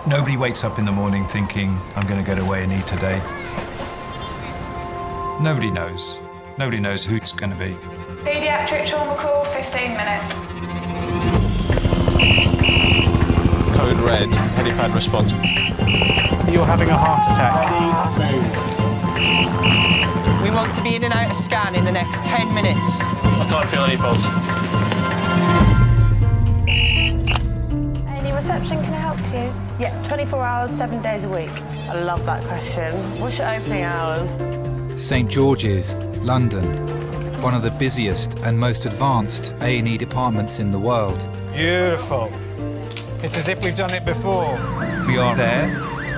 Nobody wakes up in the morning thinking, I'm going to go to A&E today. Nobody knows. Nobody knows who it's going to be. Paediatric trauma call, 15 minutes. Code red, helipad response. You're having a heart attack. We want to be in and out of scan in the next 10 minutes. I can't feel any pulse. Any reception, can I help you? Yeah, 24 hours, 7 days a week. I love that question. What's your opening hours? St George's, London, one of the busiest and most advanced A&E departments in the world. Beautiful. It's as if we've done it before. We are there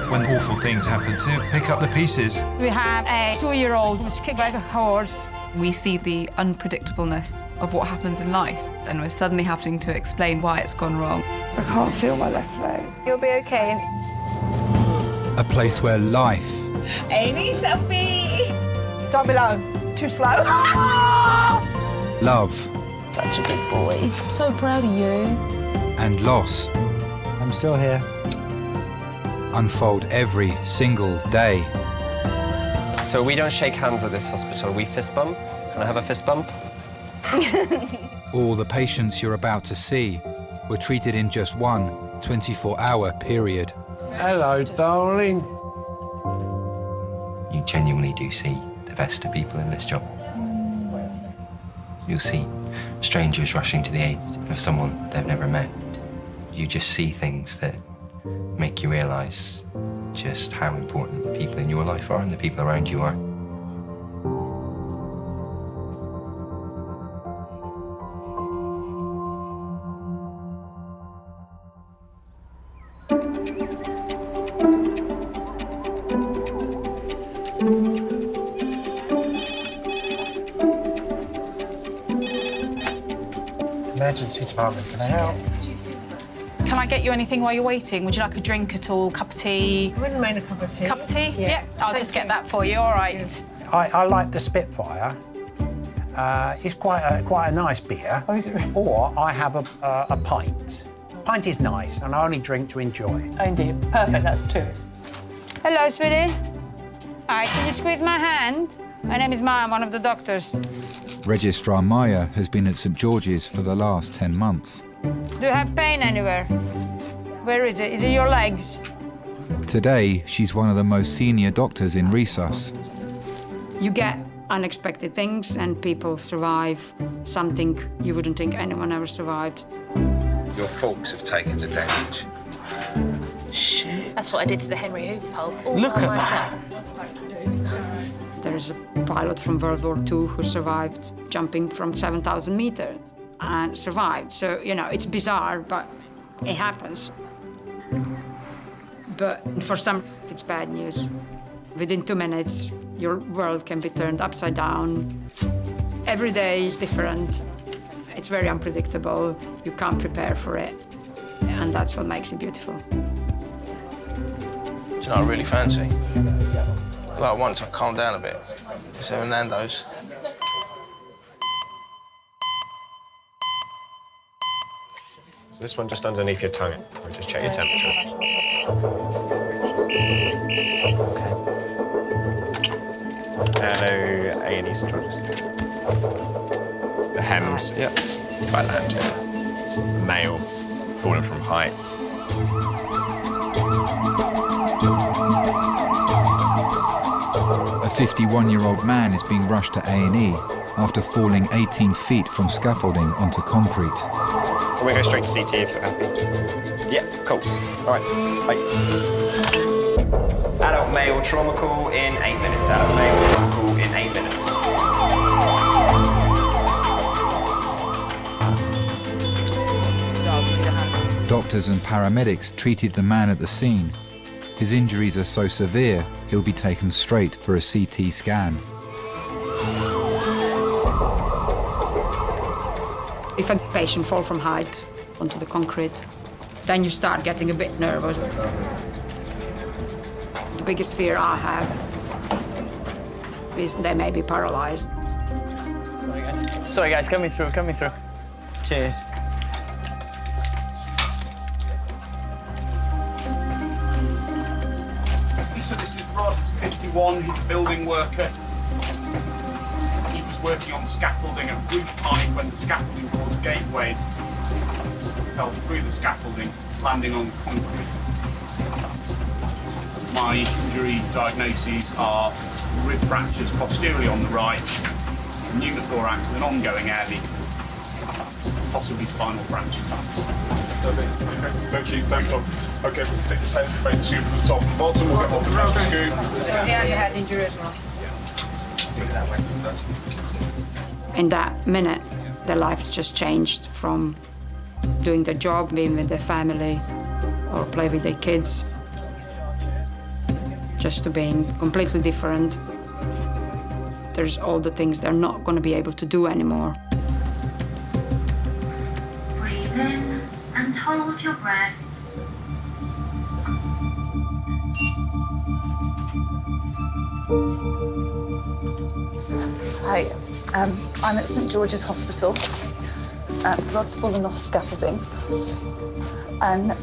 when awful things happen to pick up the pieces. We have a 2-year-old who's kicked like a horse. We see the unpredictableness of what happens in life, and we're suddenly having to explain why it's gone wrong. I can't feel my left leg. You'll be okay. A place where life, A&E selfie! Down below. Too slow. love, Such a good boy. So proud of you. and loss I'm still here. unfold every single day. So we don't shake hands at this hospital, we fist bump. Can I have a fist bump? All the patients you're about to see were treated in just one 24-hour period. Hello, darling. You genuinely do see the best of people in this job. You'll see strangers rushing to the aid of someone they've never met. You just see things that make you realise just how important the people in your life are and the people around you are. Emergency department, can I help? Can I get you anything while you're waiting? Would you like a drink at all? Cup of tea? I wouldn't mind a cup of tea. Cup of tea? Yeah. I'll just get that for you, all right. I like the Spitfire. It's quite a nice beer. Oh, is it really? Or I have a pint. Pint is nice, and I only drink to enjoy. Oh, indeed. Perfect, that's 2. Hello, sweetie. All right, can you squeeze my hand? My name is Maya, I'm one of the doctors. Registrar Maya has been at St George's for the last 10 months. Do you have pain anywhere? Where is it? Is it your legs? Today, she's one of the most senior doctors in Resus. You get unexpected things and people survive something you wouldn't think anyone ever survived. Your folks have taken the damage. Shit. That's what I did to the Henry Hoover pole. Look at that. There's a pilot from World War II who survived jumping from 7,000 meters and survived. So, you know, it's bizarre, but it happens. But for some, it's bad news. Within 2 minutes, your world can be turned upside down. Every day is different. It's very unpredictable. You can't prepare for it. And that's what makes it beautiful. Do you know what I really fancy? Like once I calm down a bit. It's a Nando's. So this one just underneath your tongue. And just check your temperature. Okay. Hello, A&E St George's. The hems. Yep. Right hand. Male, fallen from height. A 51-year-old man is being rushed to A&E after falling 18 feet from scaffolding onto concrete. Can we go straight to CT if you're happy? Yeah, cool. All right, bye. Adult male trauma call in 8 minutes. Adult male trauma call in 8 minutes. Doctors and paramedics treated the man at the scene. His injuries are so severe, he'll be taken straight for a CT scan. If a patient falls from height onto the concrete, then you start getting a bit nervous. The biggest fear I have is they may be paralyzed. Sorry, guys, coming through. Cheers. So this is Rod, he's 51, he's a building worker. He was working on scaffolding at roof height when the scaffolding boards gave way. Fell through the scaffolding, landing on concrete. My injury diagnoses are rib fractures posteriorly on the right, pneumothorax with an ongoing air leak, possibly spinal fracture. Okay, thank you, thanks Tom. Okay, we'll take this head, make the scoop from the top and bottom, we'll get off the round scoop. He has a head injury as well. In that minute, their lives just changed from doing their job, being with their family, or play with their kids, just to being completely different. There's all the things they're not going to be able to do anymore. Breathe in and hold your breath. Hi, I'm at St George's Hospital. Rod's fallen off scaffolding and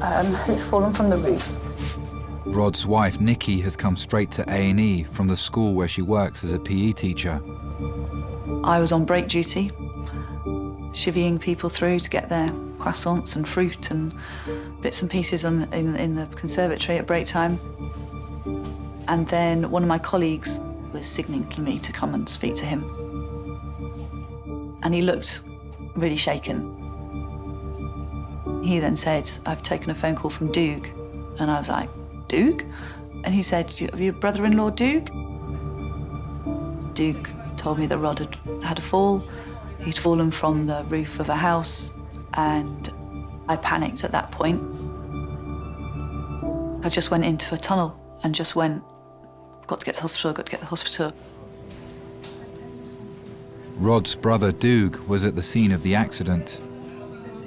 he's fallen from the roof. Rod's wife, Nikki, has come straight to A&E from the school where she works as a PE teacher. I was on break duty, chivying people through to get their croissants and fruit and bits and pieces in the conservatory at break time. And then one of my colleagues was signalling to me to come and speak to him. And he looked really shaken. He then said, "I've taken a phone call from Doug." And I was like, "Doug?" And he said, "Your brother-in-law, Doug?" Doug told me that Rod had a fall. He'd fallen from the roof of a house, and I panicked at that point. I just went into a tunnel and just went, "Got to get to the hospital, got to get to the hospital." Rod's brother, Doug, was at the scene of the accident.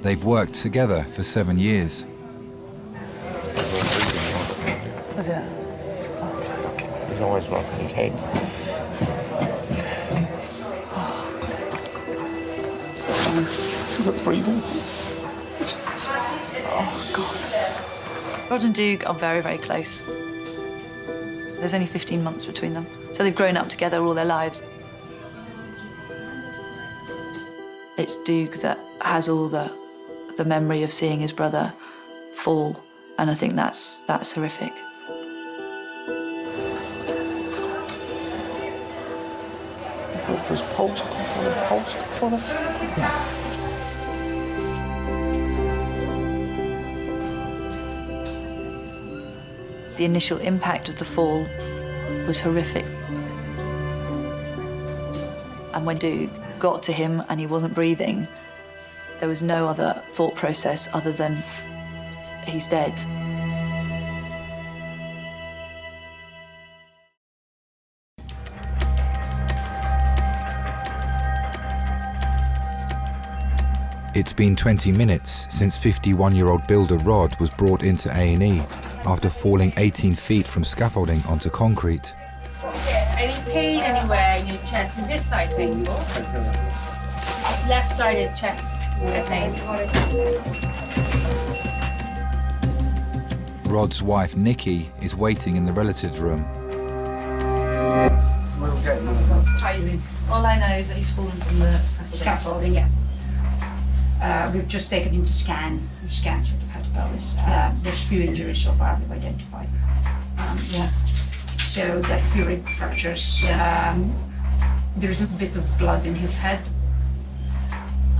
They've worked together for 7 years. Was it? He's always rocking his head. Breathing. Oh, God. Rod and Doug are very, very close. There's only 15 months between them. So they've grown up together all their lives. It's Doug that has all the memory of seeing his brother fall, and I think that's horrific. Look for his pulse, for the pulse, for the... The initial impact of the fall was horrific. And when Doug got to him and he wasn't breathing, there was no other thought process other than he's dead. It's been 20 minutes since 51-year-old builder Rod was brought into A&E after falling 18 feet from scaffolding onto concrete. Any pain anywhere in your chest? Is this side painful? Left-sided chest pain. Rod's wife, Nikki, is waiting in the relatives' room. How are you doing? All I know is that he's fallen from the Scaffolding, yeah. We've just taken him to scan. We scanned sort of head to pelvis. There's few injuries so far we've identified. So that few rib fractures. There's a bit of blood in his head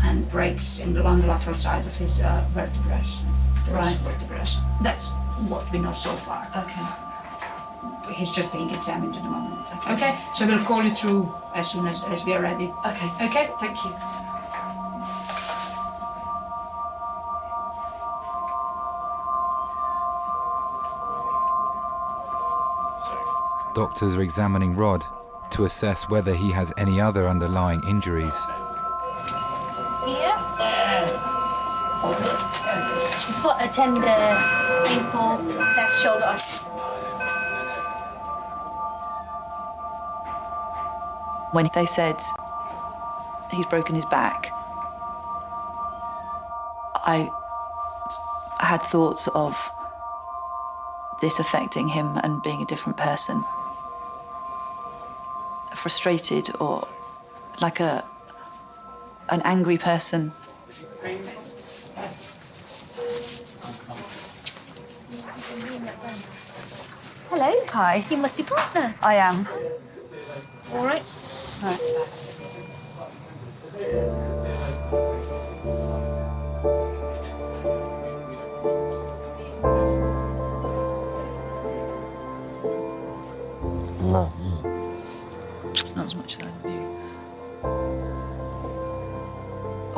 and breaks along the lateral side of his vertebrae. Right. Vertebrae. That's what we know so far. Okay. He's just being examined at the moment. Okay. So we'll call you through as soon as we are ready. Okay. Okay. Thank you. Doctors are examining Rod to assess whether he has any other underlying injuries. Here. He's got a tender, painful left shoulder. When they said he's broken his back, I had thoughts of this affecting him and being a different person. Frustrated or like an angry person. Hello. Hi. You must be partner. I am. All right. Right. No. Not as much as I knew.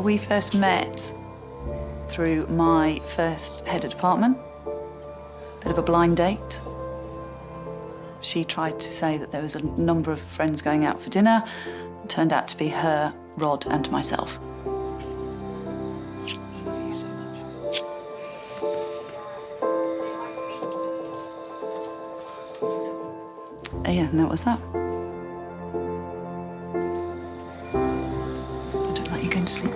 We first met through my first head of department. Bit of a blind date. She tried to say that there was a number of friends going out for dinner. It turned out to be her, Rod, and myself. Yeah, and that was that. I don't like you going to sleep.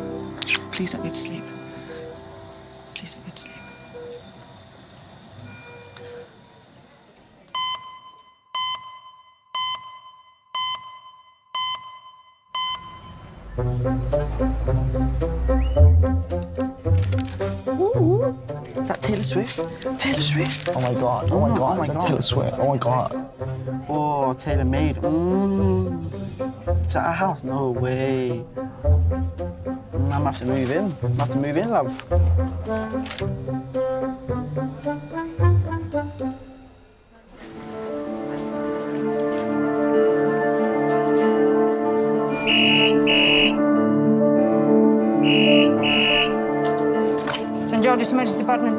Please don't go to sleep. Please don't go to sleep. Is that Taylor Swift? Taylor Swift? Oh my god, oh my god, is that Taylor Swift? Oh my god. Oh, Taylor made. Is that our house? No way. I'm gonna have to move in. I'm gonna have to move in, love. St. George's Emergency Department.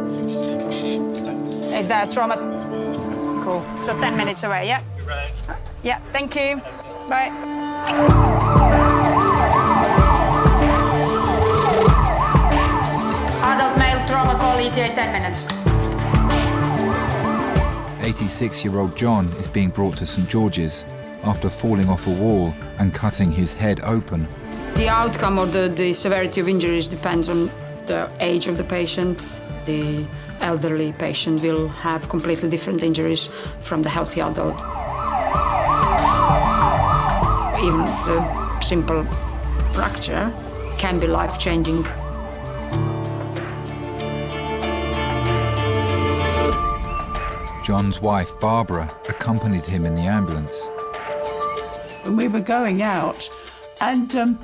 Is that trauma? Cool. So 10 minutes away, yeah? Yeah, thank you. Bye. Adult male trauma call ETA 10 minutes. 86-year-old John is being brought to St. George's after falling off a wall and cutting his head open. The outcome or the severity of injuries depends on the age of the patient. The elderly patient will have completely different injuries from the healthy adult. Even the simple fracture can be life-changing. John's wife, Barbara, accompanied him in the ambulance. And we were going out, and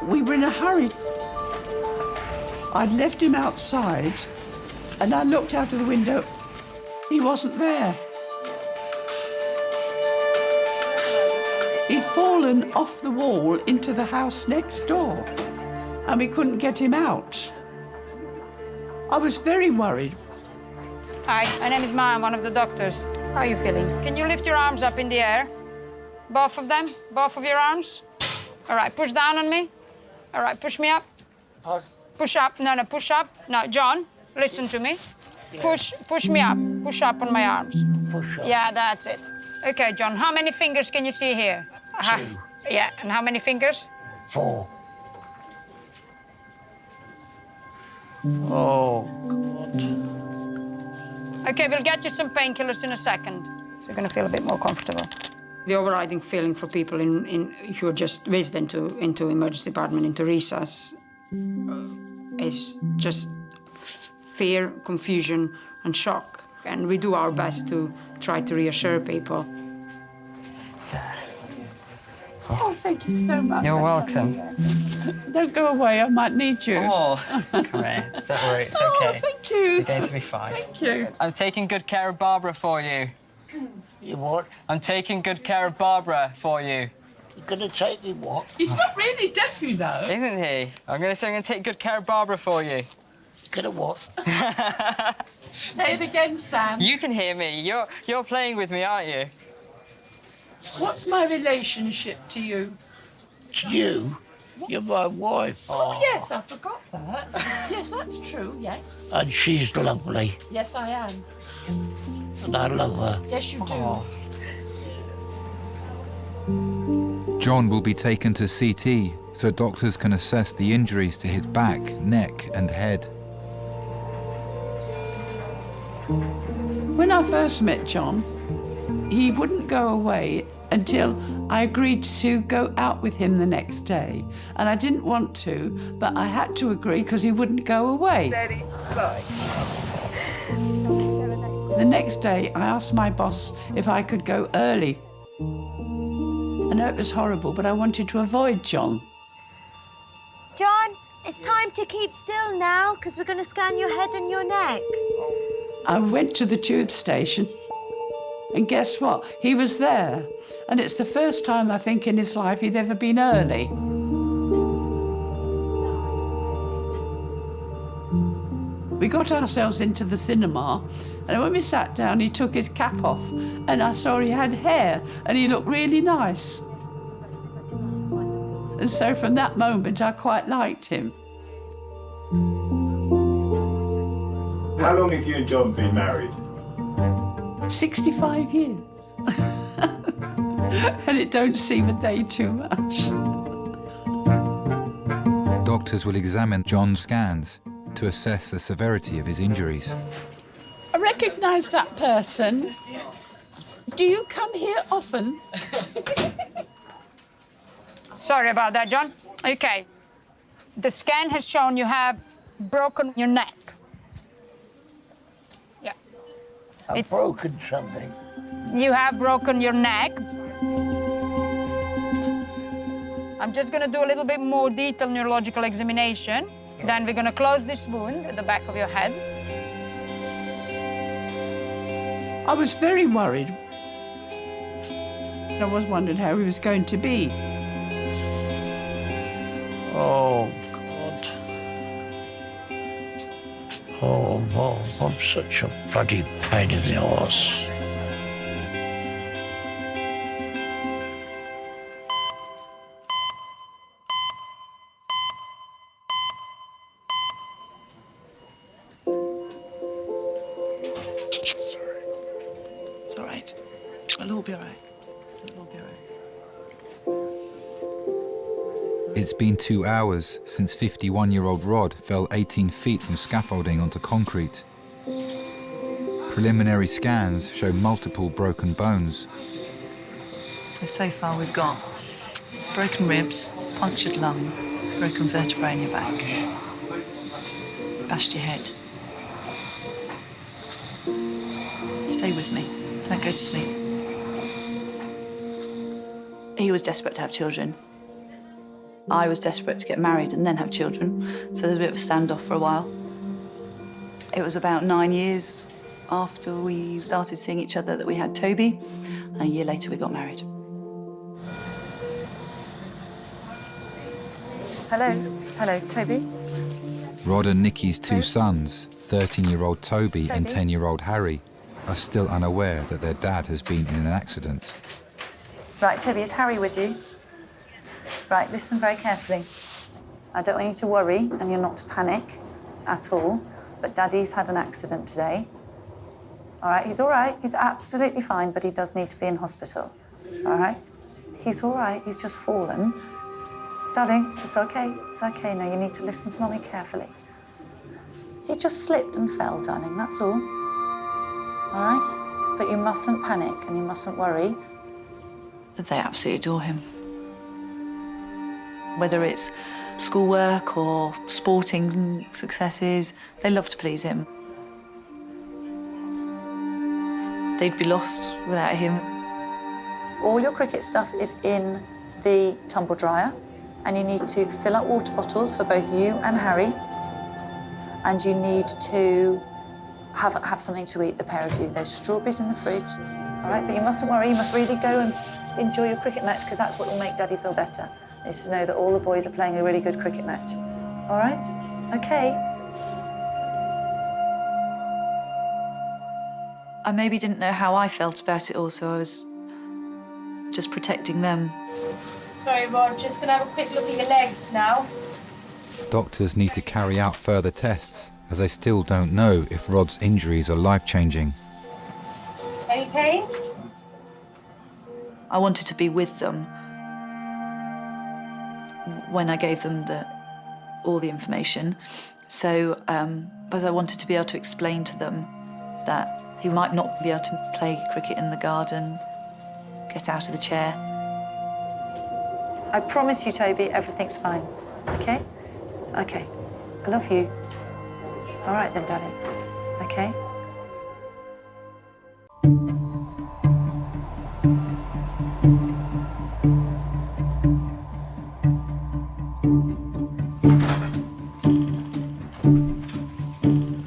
we were in a hurry. I'd left him outside, and I looked out of the window. He wasn't there. He'd fallen off the wall into the house next door, and we couldn't get him out. I was very worried. Hi, my name is Ma. I'm one of the doctors. How are you feeling? Can you lift your arms up in the air? Both of them? Both of your arms? All right, push down on me. All right, push me up. Push up. No, push up. No, John, listen to me. Push me up. Push up on my arms. Push up. Yeah, that's it. Okay, John, how many fingers can you see here? 2. Yeah, and how many fingers? 4. Oh, God. Okay, we'll get you some painkillers in a second, so you're going to feel a bit more comfortable. The overriding feeling for people who are just whizzed into emergency department, into resus, is just fear, confusion, and shock. And we do our best to try to reassure people. Oh, thank you so much. You're welcome. Don't go away, I might need you. Oh, come here. Don't worry, it's okay. Oh, thank you. You're going to be fine. Thank you. I'm taking good care of Barbara for you. You what? I'm taking good care of Barbara for you. You're gonna take me what? He's not really deafy, though. Isn't he? I'm gonna take good care of Barbara for you. Gonna what? Say it again, Sam. You can hear me. You're playing with me, aren't you? What's my relationship to you? To you? You're my wife. Oh, yes, I forgot that. Yes, that's true, yes. And she's lovely. Yes, I am. And I love her. Yes, you do. John will be taken to CT so doctors can assess the injuries to his back, neck, and head. When I first met John, he wouldn't go away until I agreed to go out with him the next day. And I didn't want to, but I had to agree because he wouldn't go away. Steady, slow. The next day, I asked my boss if I could go early. I know it was horrible, but I wanted to avoid John. John, it's time to keep still now, because we're going to scan your head and your neck. I went to the tube station, and guess what? He was there. And it's the first time, I think, in his life he'd ever been early. We got ourselves into the cinema, and when we sat down, he took his cap off, and I saw he had hair, and he looked really nice. And so from that moment, I quite liked him. How long have you and John been married? 65 years. And it don't seem a day too much. Doctors will examine John's scans to assess the severity of his injuries. I recognise that person. Do you come here often? Sorry about that, John. Okay. The scan has shown you have broken your neck. Yeah. I've broken something. You have broken your neck. I'm just going to do a little bit more detailed neurological examination. Then we're going to close this wound at the back of your head. I was very worried. I was wondering how he was going to be. Oh, God. Oh, Mom, I'm such a bloody pain in the arse. It's all right. It'll all be all right. It'll all be all right. It's been 2 hours since 51-year-old Rod fell 18 feet from scaffolding onto concrete. Preliminary scans show multiple broken bones. So far we've got broken ribs, punctured lung, broken vertebrae in your back, bashed your head. Stay with me. Don't go to sleep. He was desperate to have children. I was desperate to get married and then have children, so there was a bit of a standoff for a while. It was about 9 years after we started seeing each other that we had Toby, and a year later we got married. Hello, Toby. Rod and Nikki's two sons, 13-year-old Toby and 10-year-old Harry, are still unaware that their dad has been in an accident. Right, Toby, is Harry with you? Right, listen very carefully. I don't want you to worry and you're not to panic at all, but Daddy's had an accident today. All right, he's absolutely fine, but he does need to be in hospital. All right? He's all right, he's just fallen. Darling, it's okay now, you need to listen to Mummy carefully. He just slipped and fell, darling, that's all. All right? But you mustn't panic and you mustn't worry. They absolutely adore him. Whether it's schoolwork or sporting successes, they love to please him. They'd be lost without him. All your cricket stuff is in the tumble dryer, and you need to fill up water bottles for both you and Harry, and you need to have something to eat, the pair of you. There's strawberries in the fridge, all right? But you mustn't worry, you must really go and enjoy your cricket match, because that's what will make Daddy feel better, is to know that all the boys are playing a really good cricket match. All right? Okay. I maybe didn't know how I felt about it all, so I was just protecting them. Sorry, Rod, just gonna have a quick look at your legs now. Doctors need to carry out further tests, as they still don't know if Rod's injuries are life-changing. Any pain? I wanted to be with them when I gave them all the information. So, but I wanted to be able to explain to them that he might not be able to play cricket in the garden, get out of the chair. I promise you, Toby, everything's fine, OK? OK. I love you. All right then, darling. OK?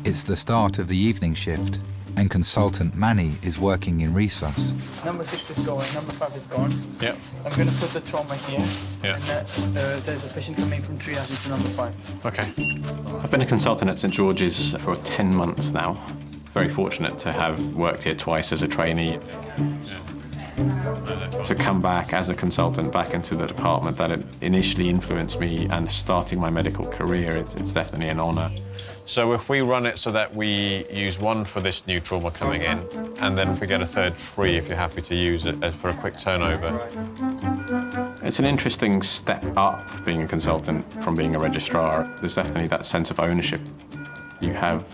It's the start of the evening shift, and consultant Manny is working in resus. Number 6 is going, number 5 is gone. Yeah. I'm going to put the trauma here. Yeah. And there's a patient coming from triage into number 5. Okay. I've been a consultant at St George's for 10 months now. Very fortunate to have worked here twice as a trainee. To come back as a consultant back into the department that initially influenced me and starting my medical career, it's definitely an honour. So if we run it so that we use one for this new trauma coming in, and then we get a third free if you're happy to use it for a quick turnover. It's an interesting step up being a consultant from being a registrar. There's definitely that sense of ownership. You have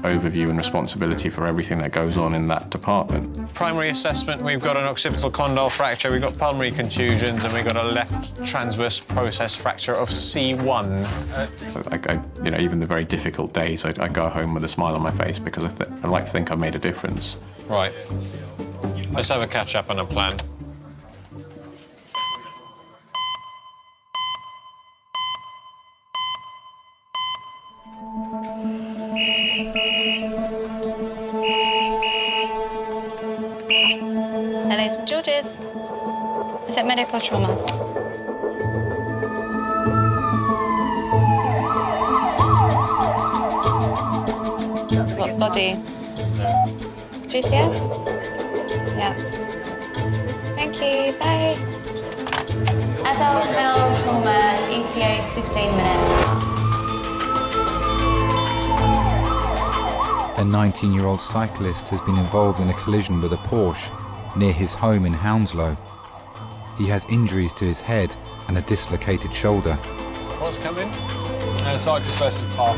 overview and responsibility for everything that goes on in that department. Primary assessment, we've got an occipital condyle fracture, we've got pulmonary contusions, and we've got a left transverse process fracture of C1. You know, even the very difficult days, I go home with a smile on my face because I like to think I've made a difference. Right. Let's have a catch up and a plan. Hello, St George's. Is it medical trauma? What body? GCS? Yeah. Thank you, bye. Adult male trauma, ETA 15 minutes. A 19-year-old cyclist has been involved in a collision with a Porsche near his home in Hounslow. He has injuries to his head and a dislocated shoulder. What's coming? Cyclist versus park.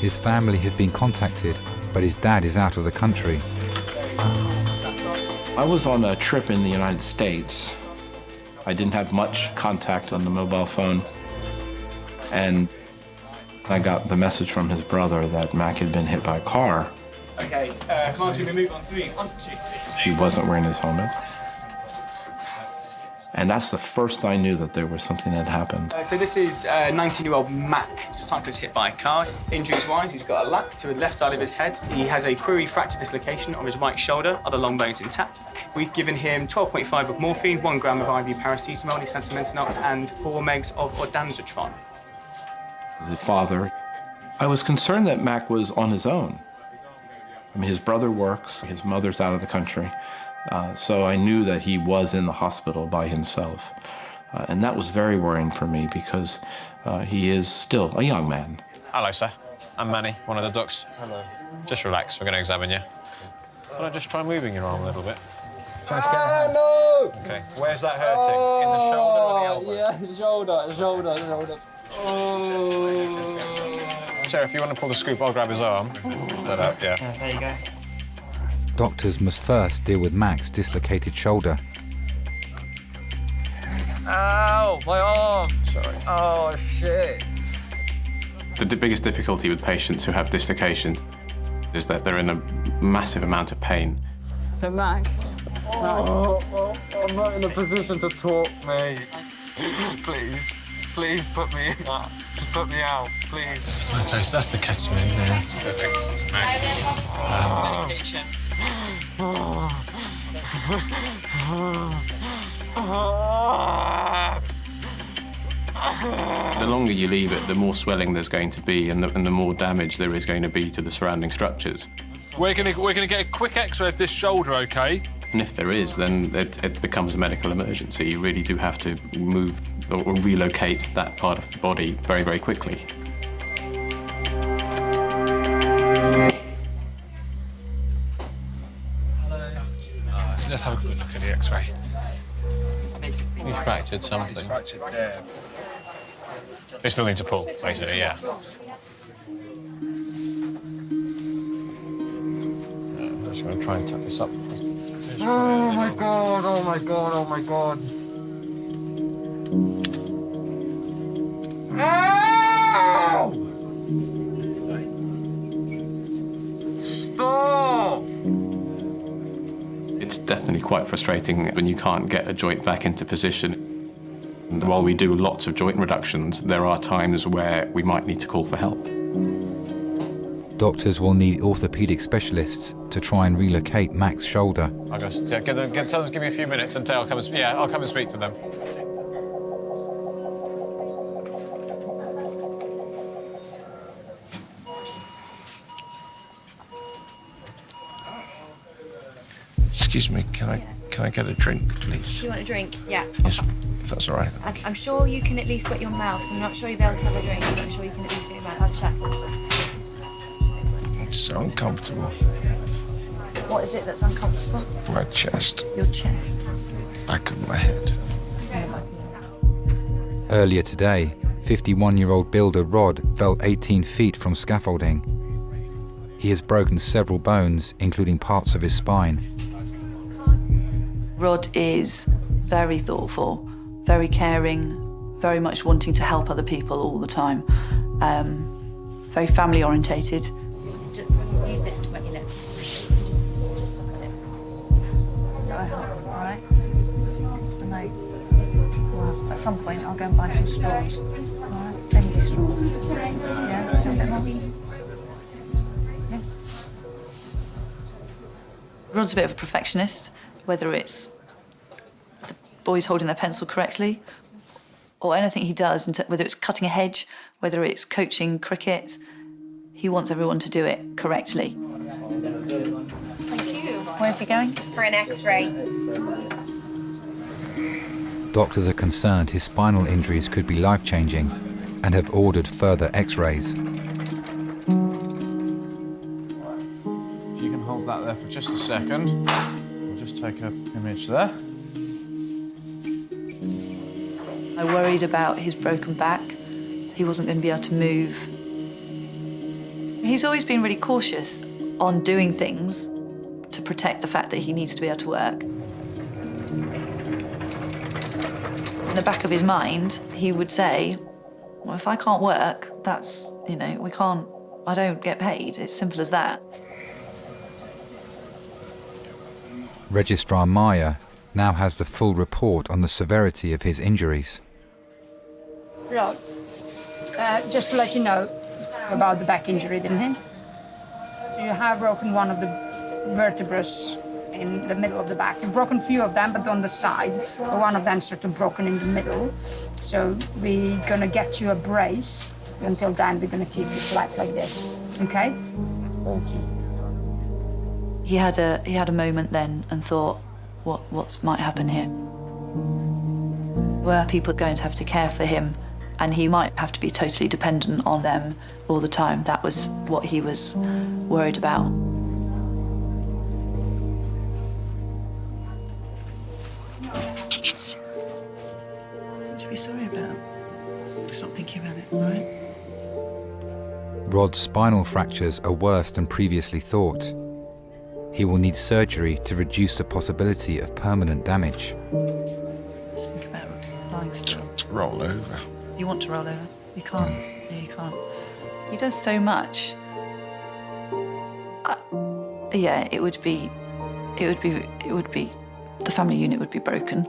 His family have been contacted, but his dad is out of the country. I was on a trip in the United States. I didn't have much contact on the mobile phone. And I got the message from his brother that Mac had been hit by a car. Okay, come on, we move on 3. 1, 2, 3. He wasn't wearing his helmet. And that's the first I knew that there was something that had happened. So this is 19-year-old Mac. He's a cyclist hit by a car. Injuries-wise, he's got a lap to the left side of his head. He has a pluri-fracture dislocation of his right shoulder, other long bones intact. We've given him 12.5 of morphine, 1 gram of IV paracetamol, lisantimensinox, and 4 megs of ondansetron. As a father, I was concerned that Mac was on his own. I mean, his brother works, his mother's out of the country, so I knew that he was in the hospital by himself. And that was very worrying for me because he is still a young man. Hello, sir. I'm Manny, one of the docs. Hello. Just relax, we're going to examine you. Can I just try moving your arm a little bit? No! Okay, where's that hurting? In the shoulder or the elbow? Yeah, the shoulder. Sarah, if you want to pull the scoop, I'll grab his arm. That up, yeah. There you go. Doctors must first deal with Mac's dislocated shoulder. Ow, my arm. Sorry. Oh, shit. The biggest difficulty with patients who have dislocations is that they're in a massive amount of pain. So, Mac? I'm not in a position to talk, mate. Please put me in. Just put me out, please. Okay, so that's the ketamine there. Perfect. Nice. Medication. The longer you leave it, the more swelling there's going to be and the more damage there is going to be to the surrounding structures. We're gonna get a quick X-ray of this shoulder, okay? And if there is, then it becomes a medical emergency. You really do have to move or relocate that part of the body very, very quickly. Let's have a quick look at the X-ray. He's fractured something. He's fractured there. They still need to pull, basically, yeah. I'm just going to try and tuck this up. Oh my god, oh my god, oh my god. Ow! Stop! It's definitely quite frustrating when you can't get a joint back into position. And while we do lots of joint reductions, there are times where we might need to call for help. Doctors will need orthopaedic specialists to try and relocate Mac's shoulder. I'll go, tell them to give me a few minutes and I'll come and speak to them. Excuse me, can I get a drink, please? You want a drink? Yeah. Yes, if that's all right. I'm sure you can at least wet your mouth. I'm not sure you'll be able to have a drink, but I'm sure you can at least wet your mouth. I'll check. It's so uncomfortable. What is it that's uncomfortable? My chest, Your chest. back of my head. Earlier today, 51-year-old builder Rod fell 18 feet from scaffolding. He has broken several bones, including parts of his spine. Rod is very thoughtful, very caring, very much wanting to help other people all the time. Very family orientated. Use this to wet your lips. Just suck it. I hope, all right? And well, at some point I'll go and buy some straws. All right? Empty straws. Yeah, a little bit more. Yes. Rod's a bit of a perfectionist, whether it's the boys holding their pencil correctly or anything he does, whether it's cutting a hedge, whether it's coaching cricket, he wants everyone to do it correctly. Thank you. Where's he going? For an X-ray. Doctors are concerned his spinal injuries could be life-changing and have ordered further X-rays. If you can hold that there for just a second, we'll just take an image there. I worried about his broken back. He wasn't going to be able to move. He's always been really cautious on doing things to protect the fact that he needs to be able to work. In the back of his mind, he would say, well, if I can't work, that's, I don't get paid. It's simple as that. Registrar Meyer now has the full report on the severity of his injuries. Rod, just to let you know about the back injury, didn't he? You have broken one of the vertebrae in the middle of the back. You've broken a few of them, but on the side. One of them sort of broken in the middle. So we're gonna get you a brace. Until then, we're gonna keep you flat like this, okay? Thank you. He had a moment then and thought, what might happen here? Were people going to have to care for him and he might have to be totally dependent on them all the time? That was what he was worried about. What should be sorry about? Stop thinking about it, all right? Rod's spinal fractures are worse than previously thought. He will need surgery to reduce the possibility of permanent damage. Just think about lying still. To roll over. You want to roll over? You can't. Yeah, you can't. He does so much. Yeah, it would be, the family unit would be broken.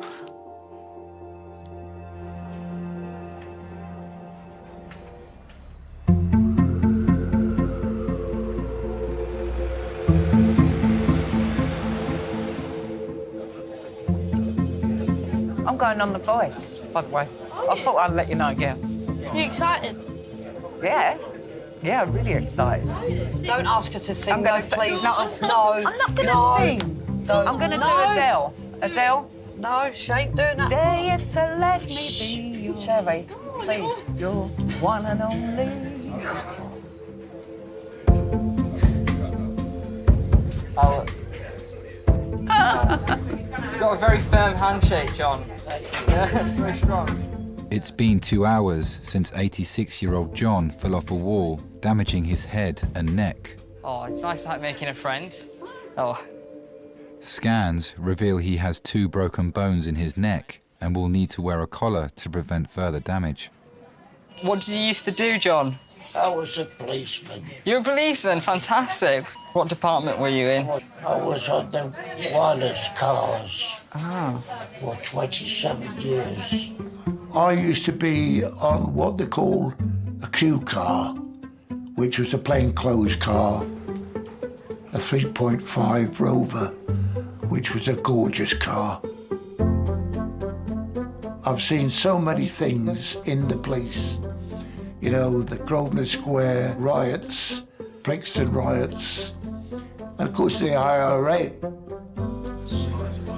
I'm going on The Voice, by the way. I thought I'd let you know, girls. You excited? Yeah. Yeah, really excited. Don't ask her to sing, I'm gonna please. No. I'm not going to sing. Don't. I'm going to do Adele. Adele? No, she ain't doing that. Dare you to let me be you. Sherry, please. You're one and only. Oh. You've got a very firm handshake, John. Yeah, it's very strong. It's been 2 hours since 86-year-old John fell off a wall, damaging his head and neck. Oh, it's nice like making a friend. Oh. Scans reveal he has 2 broken bones in his neck and will need to wear a collar to prevent further damage. What did you used to do, John? I was a policeman. You're a policeman? Fantastic. What department were you in? I was on the wireless cars Ah. for 27 years. I used to be on what they call a Q car, which was a plainclothes car, a 3.5 Rover, which was a gorgeous car. I've seen so many things in the police. You know, the Grosvenor Square riots, Brixton riots, and of course the IRA.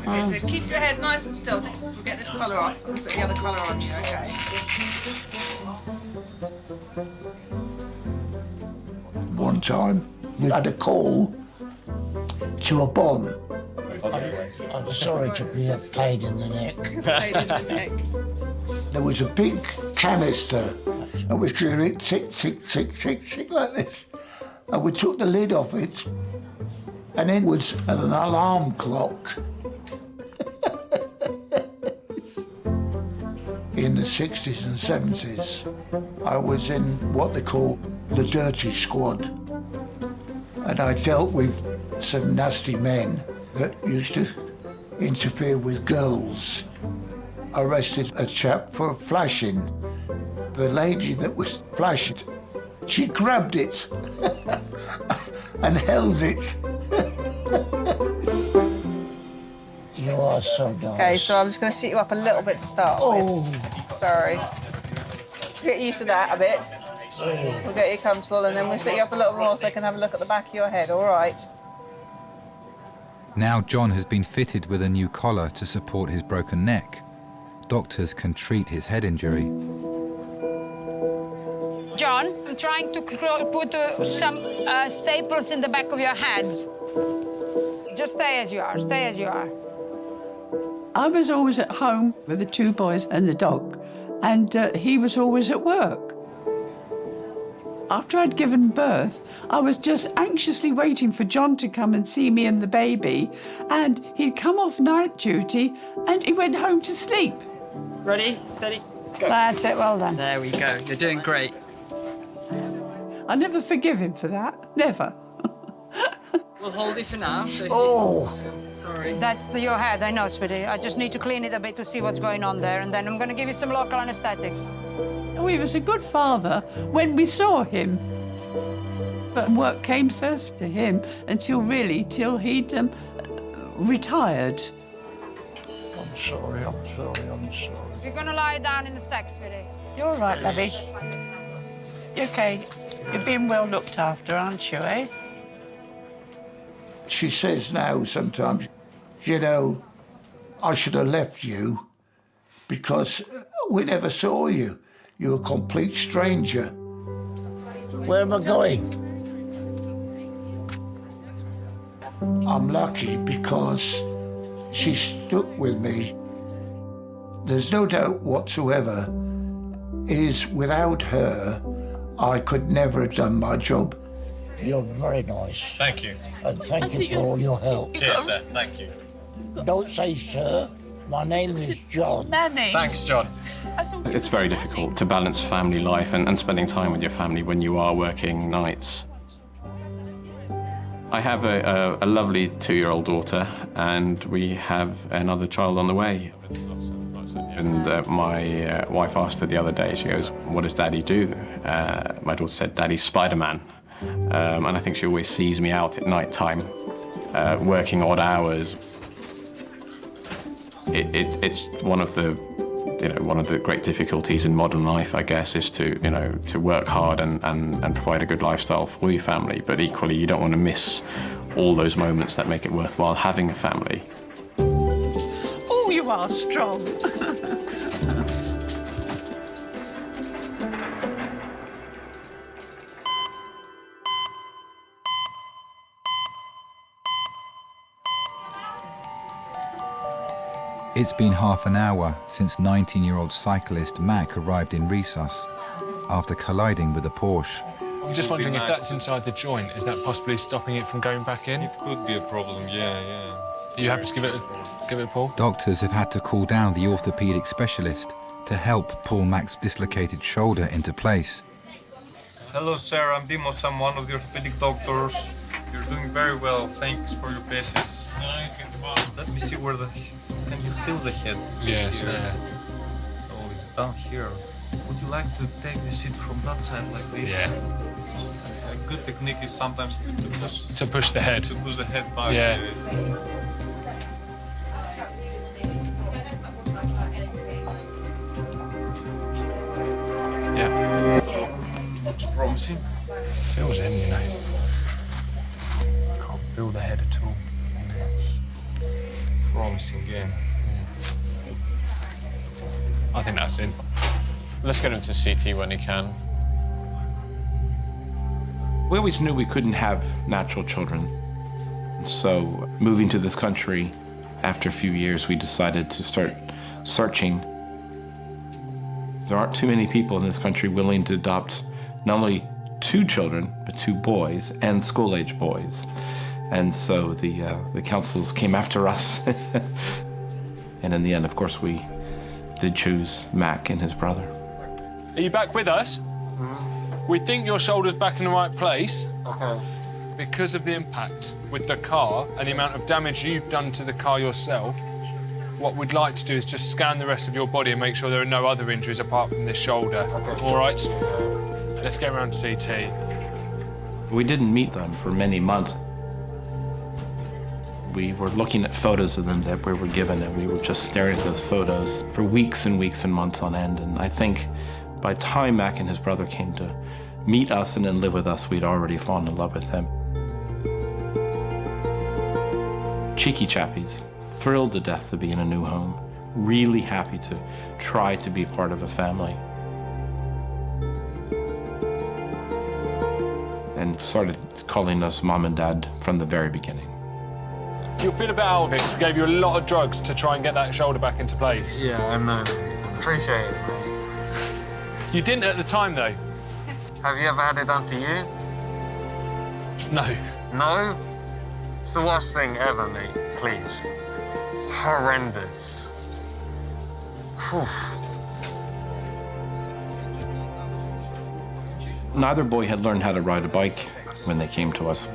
Okay, so keep your head nice and still. We'll get this colour off. We'll put the other colour on you, okay? One time, we had a call to a bomb. I'm sorry to be a pain in the neck. Pain in the neck. There was a big canister, and we could hear it tick, tick, tick, tick, tick like this. And we took the lid off it, and it was an alarm clock. In the 60s and 70s, I was in what they call the dirty squad. And I dealt with some nasty men that used to interfere with girls. Arrested a chap for flashing. The lady that was flashed, she grabbed it and held it. You are so nice. Okay, so I'm just going to sit you up a little bit to start with. Sorry. Get used to that a bit. We'll get you comfortable and then we'll sit you up a little more so I can have a look at the back of your head, all right? Now John has been fitted with a new collar to support his broken neck. Doctors can treat his head injury. John, I'm trying to put some staples in the back of your head. Just stay as you are, stay as you are. I was always at home with the 2 boys and the dog, and he was always at work. After I'd given birth, I was just anxiously waiting for John to come and see me and the baby, and he'd come off night duty and he went home to sleep. Ready? Steady? Go. That's it, well done. There we go. You're doing great. I never forgive him for that, never. We'll hold it for now. So sorry. That's your head, I know, sweetie. I just need to clean it a bit to see what's going on there, and then I'm going to give you some local anesthetic. Oh, he was a good father when we saw him. But work came first to him till he'd retired. I'm sorry. You're going to lie down in the sack, sweetie. You're all right, lovey. You okay? You're being well looked after, aren't you, eh? She says now sometimes, you know, I should have left you because we never saw you. You're a complete stranger. Where am I going? I'm lucky because she stuck with me. There's no doubt whatsoever is without her, I could never have done my job. You're very nice. Thank you. And thank you for all your help. Cheers, sir. Thank you. Don't say sir. My name is John. Nanny. Thanks, John. It's very difficult to balance family life and spending time with your family when you are working nights. I have a lovely 2-year-old daughter, and we have another child on the way. And my wife asked her the other day, she goes, "What does Daddy do?" My daughter said, "Daddy's Spider-Man." And I think she always sees me out at night time, working odd hours. It's one of the great difficulties in modern life, I guess, is to work hard and provide a good lifestyle for your family. But equally, you don't want to miss all those moments that make it worthwhile having a family. Oh, you are strong. It's been half an hour since 19-year-old cyclist Mac arrived in Resus after colliding with a Porsche. I'm just wondering if that's inside the joint, is that possibly stopping it from going back in? It could be a problem, yeah. Are you happy to give it a pull? Doctors have had to call down the orthopedic specialist to help pull Mac's dislocated shoulder into place. Hello, sir. I'm Dimos. I'm one of the orthopedic doctors. You're doing very well. Thanks for your patience. Let me see where the... Can you feel the head? Yes, here? there. Oh, it's down here. Would you like to take the seat from that side like this? Yeah. A good technique is sometimes to push the head. To push the head back. Yeah. Yeah. Looks promising. Feels in, you know. Can't feel the head at all. Promising game. I think that's in. Let's get him to CT when he can. We always knew we couldn't have natural children. So moving to this country, after a few years, we decided to start searching. There aren't too many people in this country willing to adopt not only 2 children, but 2 boys and school-age boys. And so the councils came after us. And in the end, of course, we did choose Mac and his brother. Are you back with us? We think your shoulder's back in the right place. Okay. Because of the impact with the car and the amount of damage you've done to the car yourself, what we'd like to do is just scan the rest of your body and make sure there are no other injuries apart from this shoulder. Okay. All right? Let's get around to CT. We didn't meet them for many months. We were looking at photos of them that we were given, and we were just staring at those photos for weeks and weeks and months on end. And I think by the time Mac and his brother came to meet us and then live with us, we'd already fallen in love with them. Cheeky chappies, thrilled to death to be in a new home, really happy to try to be part of a family. And started calling us mom and dad from the very beginning. You'll feel a bit out of it because we gave you a lot of drugs to try and get that shoulder back into place. Yeah, I know. Appreciate it, mate. You didn't at the time, though. Have you ever had it done to you? No. No? It's the worst thing ever, mate. Please. It's horrendous. Whew. Neither boy had learned how to ride a bike when they came to us.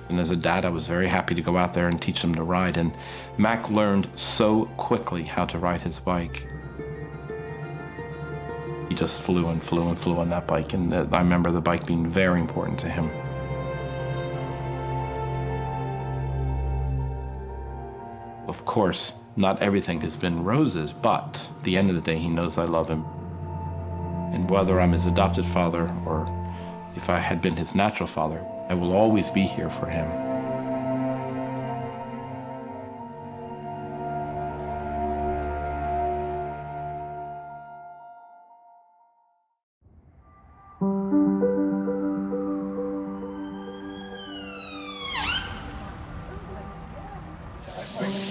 And as a dad, I was very happy to go out there and teach them to ride. And Mac learned so quickly how to ride his bike. He just flew and flew and flew on that bike. And I remember the bike being very important to him. Of course, not everything has been roses, but at the end of the day, he knows I love him. And whether I'm his adopted father or if I had been his natural father, I will always be here for him.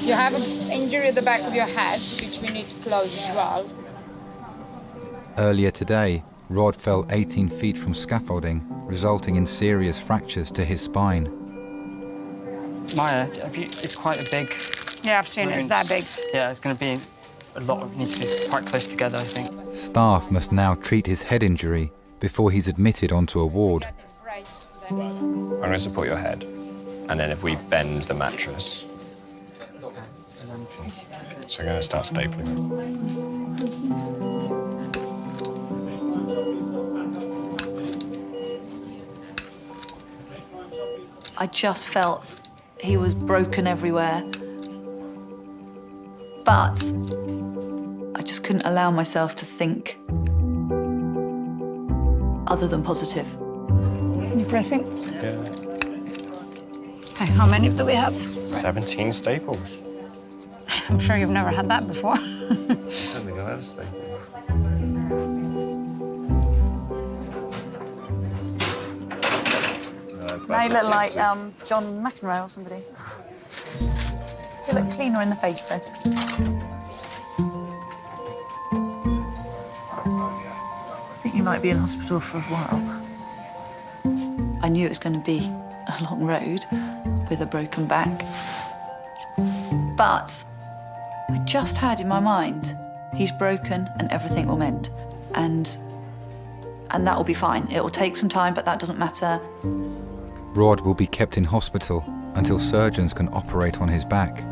You have an injury at the back of your head, which we need to close as well. Earlier today, Rod fell 18 feet from scaffolding, resulting in serious fractures to his spine. Maya, it's quite a big... Yeah, I've seen it. It's that big. Yeah, it's going to be a lot. We need to be quite close together, I think. Staff must now treat his head injury before he's admitted onto a ward. I'm going to support your head, and then if we bend the mattress, so I'm going to start stapling. I just felt he was broken everywhere. But I just couldn't allow myself to think other than positive. You pressing? Yeah. Okay, how many do we have? 17 staples. I'm sure you've never had that before. I don't think I've ever stapled. Now you look like John McEnroe or somebody. You look cleaner in the face, though. I think you might be in hospital for a while. I knew it was going to be a long road with a broken back. But I just had in my mind, he's broken and everything will mend. And that will be fine. It will take some time, but that doesn't matter. Rod will be kept in hospital until surgeons can operate on his back.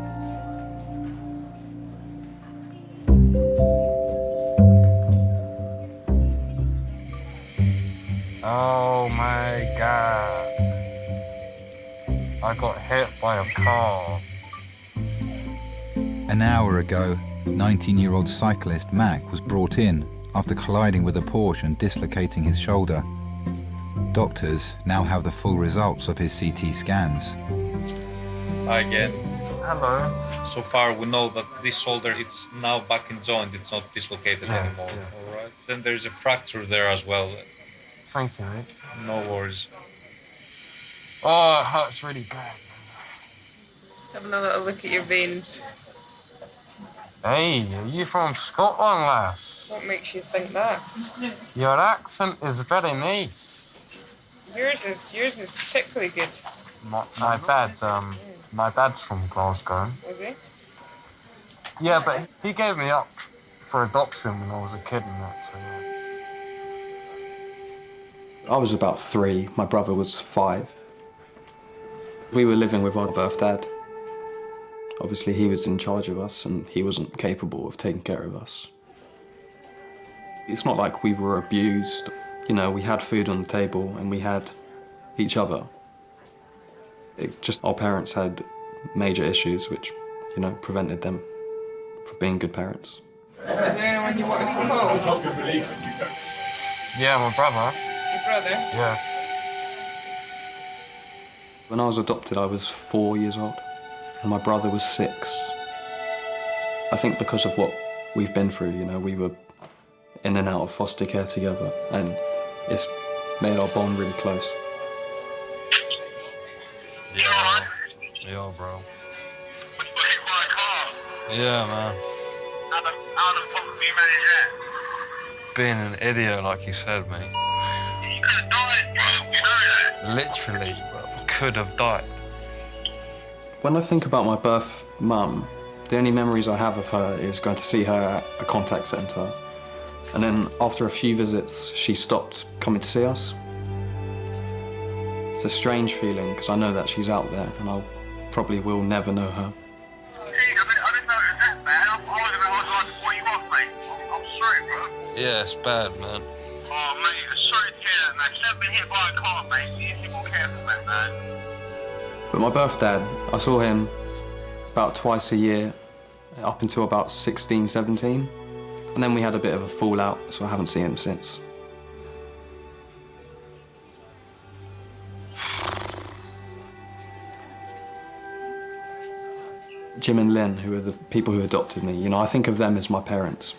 Oh my God. I got hit by a car. An hour ago, 19-year-old cyclist Mac was brought in after colliding with a Porsche and dislocating his shoulder. Doctors now have the full results of his CT scans. Hi again. Hello. So far we know that this shoulder it's now back in joint, it's not dislocated anymore. All right. Then there's a fracture there as well. Thank you, mate. No worries. Oh, it hurts really bad. Let's have another look at your veins. Hey, are you from Scotland, lass? What makes you think that? Your accent is very nice. Yours is particularly good. My dad's from Glasgow. Was he? Yeah, but he gave me up for adoption when I was a kid and that, so yeah. I was about 3, my brother was 5. We were living with our birth dad. Obviously, he was in charge of us and he wasn't capable of taking care of us. It's not like we were abused. You know, we had food on the table and we had each other. It's just our parents had major issues which, you know, prevented them from being good parents. Is there anyone you want us to call? Yeah, my brother. Your brother? Yeah. When I was adopted, I was 4 years old and my brother was 6. I think because of what we've been through, you know, we were in and out of foster care together and it's made our bond really close. Yo, bro. Yeah, man. How the fuck have you managed that? Being an idiot, like you said, mate. You could have died, bro. You know that? Literally, bro. Could have died. When I think about my birth mum, the only memories I have of her is going to see her at a contact centre. And then after a few visits, she stopped coming to see us. It's a strange feeling because I know that she's out there and I probably will never know her. Yeah, it's bad, man. Oh, mate, I'm sorry to hear that, man. You've never been hit by a car, mate. You need to be more careful, man. But my birth dad, I saw him about twice a year up until about 16, 17. And then we had a bit of a fallout, so I haven't seen him since. Jim and Lynn, who are the people who adopted me, you know, I think of them as my parents.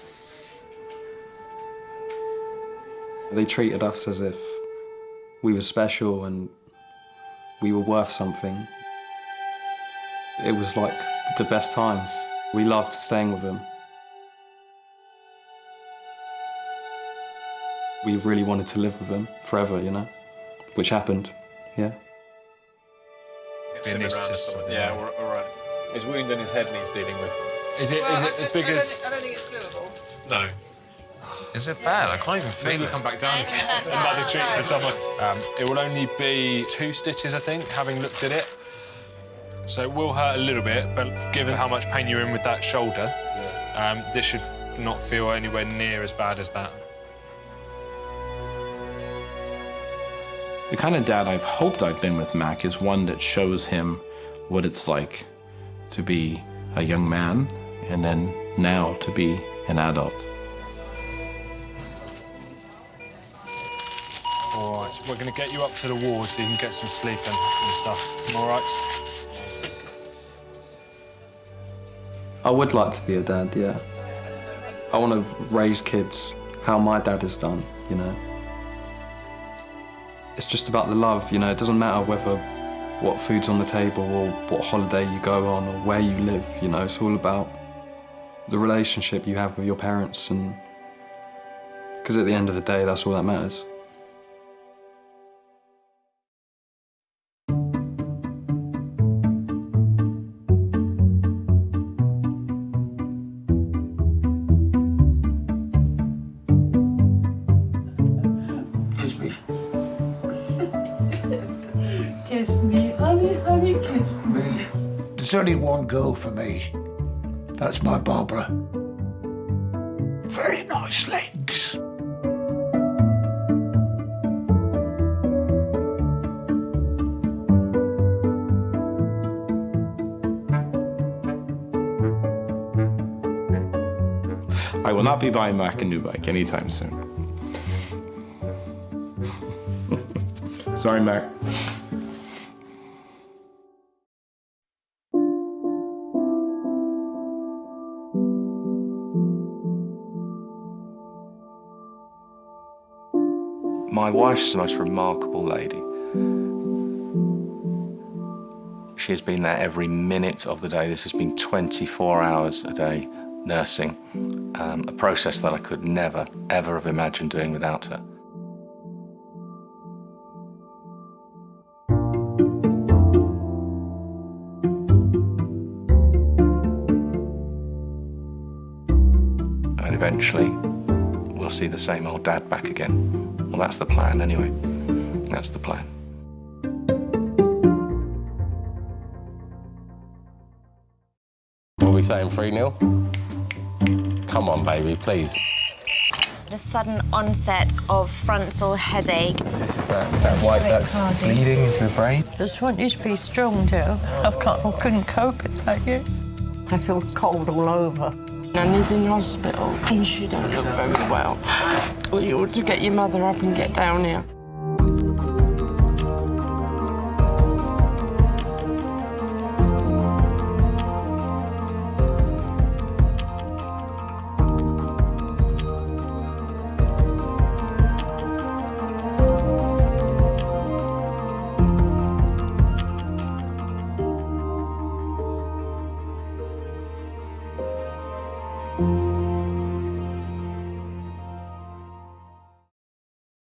They treated us as if we were special and we were worth something. It was like the best times. We loved staying with them. We really wanted to live with them forever, you know, which happened, yeah. Yeah, we're all right. His wound in his head needs dealing with. Is it as big as? I don't think it's gluable. No. Is it bad? I can't even feel it. Come back down. Another treat for someone. It will only be 2 stitches, I think, having looked at it. So it will hurt a little bit, but given how much pain you're in with that shoulder, this should not feel anywhere near as bad as that. The kind of dad I've hoped I've been with Mac is one that shows him what it's like to be a young man and then now to be an adult. All right, so we're going to get you up to the ward so you can get some sleep and stuff. All right? I would like to be a dad, yeah. I want to raise kids how my dad has done, you know. It's just about the love, you know. It doesn't matter whether what food's on the table or what holiday you go on or where you live, you know. It's all about the relationship you have with your parents, and because at the end of the day, that's all that matters. Kiss me. Kiss me, honey, honey, kiss Me. There's only one girl for me. That's my Barbara. Very nice legs. I will not be buying Mac a new bike anytime soon. Sorry, Mac. My wife's the most remarkable lady. She has been there every minute of the day. This has been 24 hours a day nursing, a process that I could never, ever have imagined doing without her. And eventually, we'll see the same old dad back again. Well, that's the plan, anyway. That's the plan. What are we saying, 3-0? Come on, baby, please. A sudden onset of frontal headache. This is that white that's bleeding into the brain. Just want you to be strong, dear. I couldn't cope without you. I feel cold all over. Nanny's in hospital and she don't look very well. Well, you ought to get your mother up and get down here.